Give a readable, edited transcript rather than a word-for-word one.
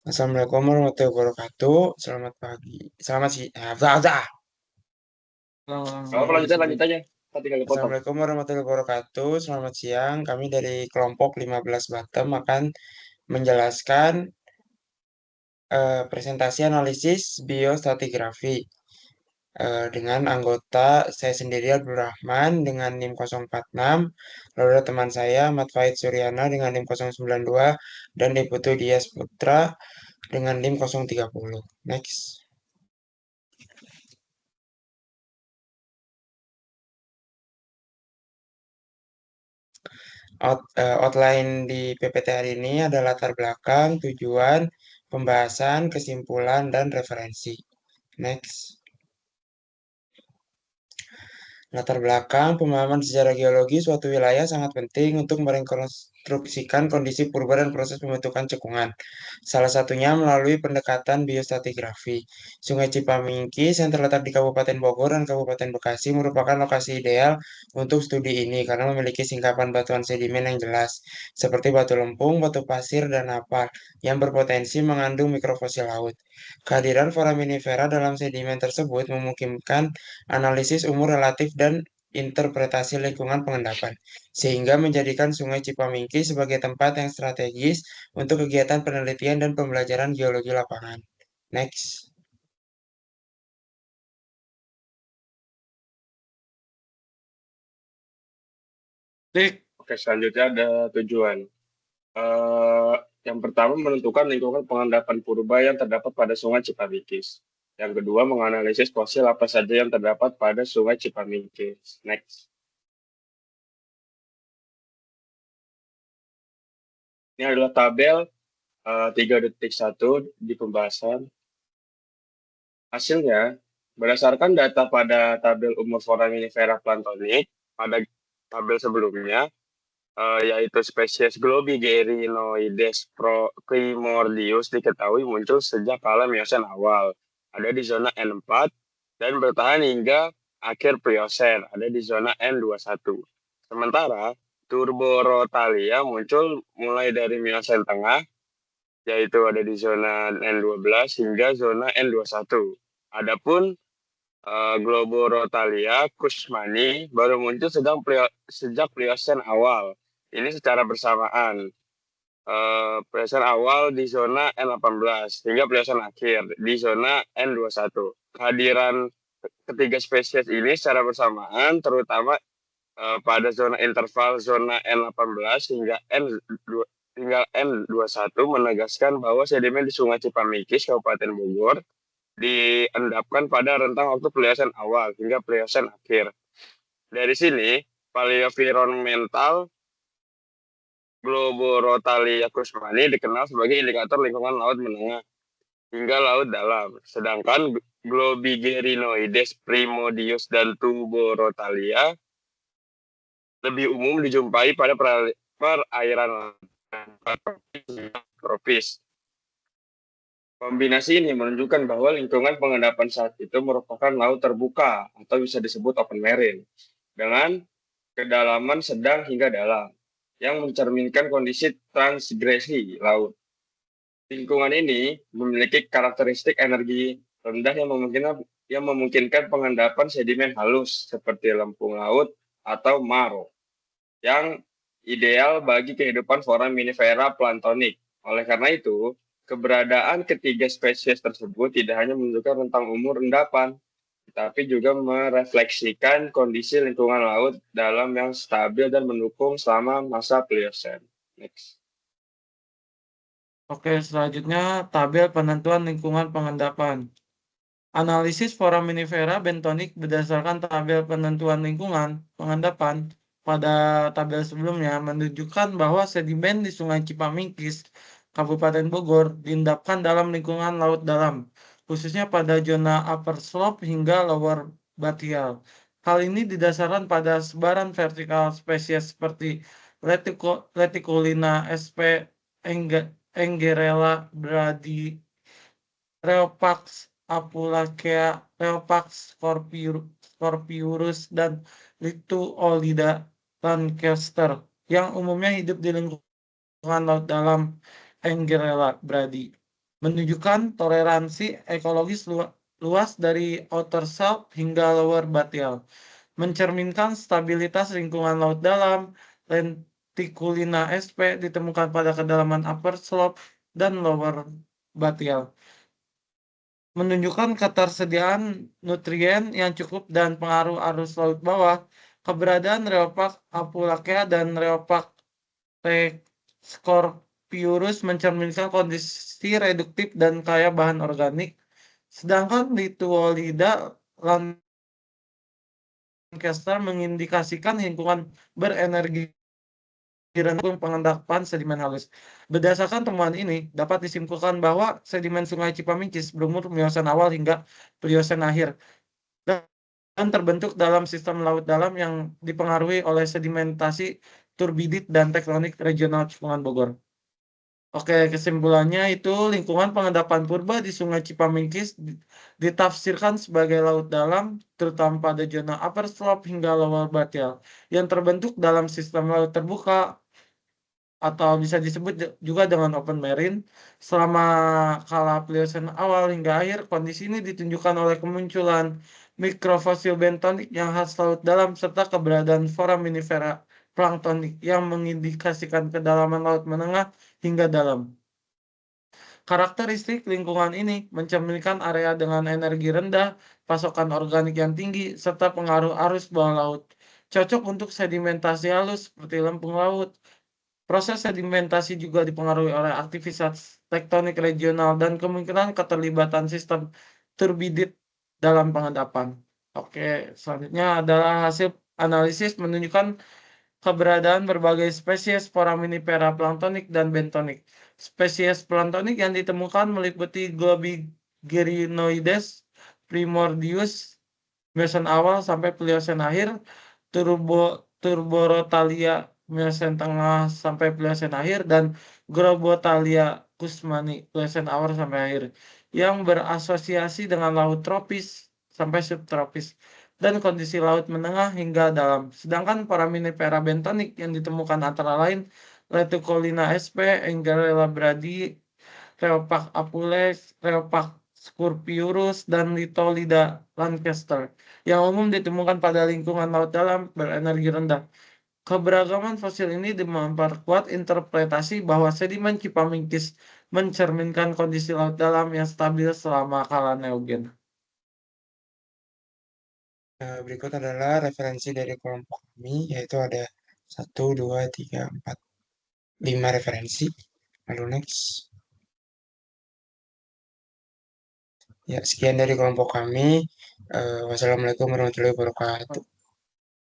Assalamualaikum warahmatullahi wabarakatuh. Selamat pagi. Selamat siang. Kalau lanjut aja. Tadi kali potong. Assalamualaikum warahmatullahi wabarakatuh. Selamat siang. Kami dari kelompok 15 Batem akan menjelaskan presentasi analisis biostratigrafi dengan anggota saya sendiri Abdul Rahman dengan NIM 046, lalu ada teman saya Ahmad Faid Suryana dengan NIM 092 dan Deputu Dias Putra dengan NIM 030. Next. Outline di PPT hari ini ada latar belakang, tujuan, pembahasan, kesimpulan, dan referensi. Next. Latar belakang pemahaman sejarah geologi suatu wilayah sangat penting untuk merekonstruksikan kondisi purba dan proses pembentukan cekungan. Salah satunya melalui pendekatan biostratigrafi. Sungai Cipamingkis yang terletak di Kabupaten Bogor dan Kabupaten Bekasi merupakan lokasi ideal untuk studi ini karena memiliki singkapan batuan sedimen yang jelas, seperti batu lempung, batu pasir, dan napal, yang berpotensi mengandung mikrofosil laut. Kehadiran foraminifera dalam sedimen tersebut memungkinkan analisis umur relatif dan interpretasi lingkungan pengendapan, sehingga menjadikan Sungai Cipamingki sebagai tempat yang strategis untuk kegiatan penelitian dan pembelajaran geologi lapangan. Next. Oke, selanjutnya ada tujuan. Yang pertama menentukan lingkungan pengendapan purba yang terdapat pada Sungai Cipamingkis. Yang kedua menganalisis fosil apa saja yang terdapat pada Sungai Cipamingkis. Next. Ini adalah tabel 3.1 di pembahasan. Hasilnya, berdasarkan data pada tabel umur foraminifera planktonic pada tabel sebelumnya, yaitu spesies Globigerinoides primordius diketahui muncul sejak kala Miosen awal, ada di zona N4, dan bertahan hingga akhir Pliocene, ada di zona N21. Sementara Turborotalia muncul mulai dari Miosen tengah, yaitu ada di zona N12 hingga zona N21. Adapun Globorotalia kushmani baru muncul sejak Pliocene awal. Ini secara bersamaan. Pliocene awal di zona N18 hingga Pliocene akhir di zona N21. Kehadiran ketiga spesies ini secara bersamaan terutama pada zona interval zona N18 hingga N21 menegaskan bahwa sedimen di Sungai Cipamingkis Kabupaten Bogor diendapkan pada rentang waktu Pliocene awal hingga Pliocene akhir. Dari sini, paleoenvironmental Globorotalia kushmani dikenal sebagai indikator lingkungan laut menengah hingga laut dalam. Sedangkan Globigerinoides primordius dan Turborotalia lebih umum dijumpai pada perairan tropis. Kombinasi ini menunjukkan bahwa lingkungan pengendapan saat itu merupakan laut terbuka atau bisa disebut open marine dengan kedalaman sedang hingga dalam yang mencerminkan kondisi transgresi laut. Lingkungan ini memiliki karakteristik energi rendah yang memungkinkan pengendapan sedimen halus seperti lempung laut atau maro yang ideal bagi kehidupan foraminifera planktonik. Oleh karena itu, keberadaan ketiga spesies tersebut tidak hanya menunjukkan rentang umur endapan, tetapi juga merefleksikan kondisi lingkungan laut dalam yang stabil dan mendukung selama masa Pliocene. Next. Oke, selanjutnya tabel penentuan lingkungan pengendapan. Analisis foraminifera bentonik berdasarkan tabel penentuan lingkungan pengendapan pada tabel sebelumnya menunjukkan bahwa sedimen di Sungai Cipamingkis, Kabupaten Bogor, diendapkan dalam lingkungan laut dalam, khususnya pada zona upper slope hingga lower bathyal. Hal ini didasarkan pada sebaran vertikal spesies seperti Leticulina sp. Engerella brady, Reopax apulacea, Reopax scorpiurus, dan Lituolida lancaster yang umumnya hidup di lingkungan laut dalam Engerella brady. menunjukkan toleransi ekologis luas dari outer shelf hingga lower batial, mencerminkan stabilitas lingkungan laut dalam. Lenticulina sp ditemukan pada kedalaman upper slope dan lower batial, menunjukkan ketersediaan nutrien yang cukup dan pengaruh arus laut bawah. Keberadaan Rheopak apulacea dan Rheopak Scorpiurus mencerminkan kondisi reduktif dan kaya bahan organik. Sedangkan Lituolida Lancaster mengindikasikan lingkungan berenergi rendah pengendapan sedimen halus. Berdasarkan temuan ini, dapat disimpulkan bahwa sedimen Sungai Cipamincis berumur Pliocene awal hingga Pliocene akhir dan terbentuk dalam sistem laut dalam yang dipengaruhi oleh sedimentasi turbidit dan tektonik regional Cekungan Bogor. Oke, kesimpulannya itu lingkungan pengendapan purba di Sungai Cipamincis ditafsirkan sebagai laut dalam, terutama pada zona upper slope hingga lower batial, yang terbentuk dalam sistem laut terbuka atau bisa disebut juga dengan open marine. Selama kala Pliocene awal hingga akhir, kondisi ini ditunjukkan oleh kemunculan mikrofosil bentonik yang khas laut dalam serta keberadaan foraminifera planktonik yang mengindikasikan kedalaman laut menengah hingga dalam. Karakteristik lingkungan ini mencerminkan area dengan energi rendah, pasokan organik yang tinggi, serta pengaruh arus bawah laut. Cocok untuk sedimentasi halus seperti lempung laut. Proses sedimentasi juga dipengaruhi oleh aktivitas tektonik regional dan kemungkinan keterlibatan sistem turbidit dalam pengendapan. Oke, selanjutnya adalah hasil analisis menunjukkan keberadaan berbagai spesies foraminifera planktonik dan bentonik. Spesies planktonik yang ditemukan meliputi Globigerinoides, Primordius, Miocene awal sampai Pliocene akhir, Turborotalia Miocene tengah sampai Pliocene akhir, dan Grobotalia kusmani Pliocene awal sampai akhir, yang berasosiasi dengan laut tropis sampai subtropis dan kondisi laut menengah hingga dalam. Sedangkan foraminifera bentonik yang ditemukan antara lain Lenticulina sp, Engerella brady, Rheopak apules, Rheopak Scorpiurus, dan Lituolida Lancaster, yang umum ditemukan pada lingkungan laut dalam berenergi rendah. Keberagaman fosil ini memperkuat interpretasi bahwa sedimen Cipamincis mencerminkan kondisi laut dalam yang stabil selama kala neogen. Berikut adalah referensi dari kelompok kami, yaitu ada 1, 2, 3, 4, 5 referensi. Lalu next. Ya, sekian dari kelompok kami. Wassalamualaikum warahmatullahi wabarakatuh.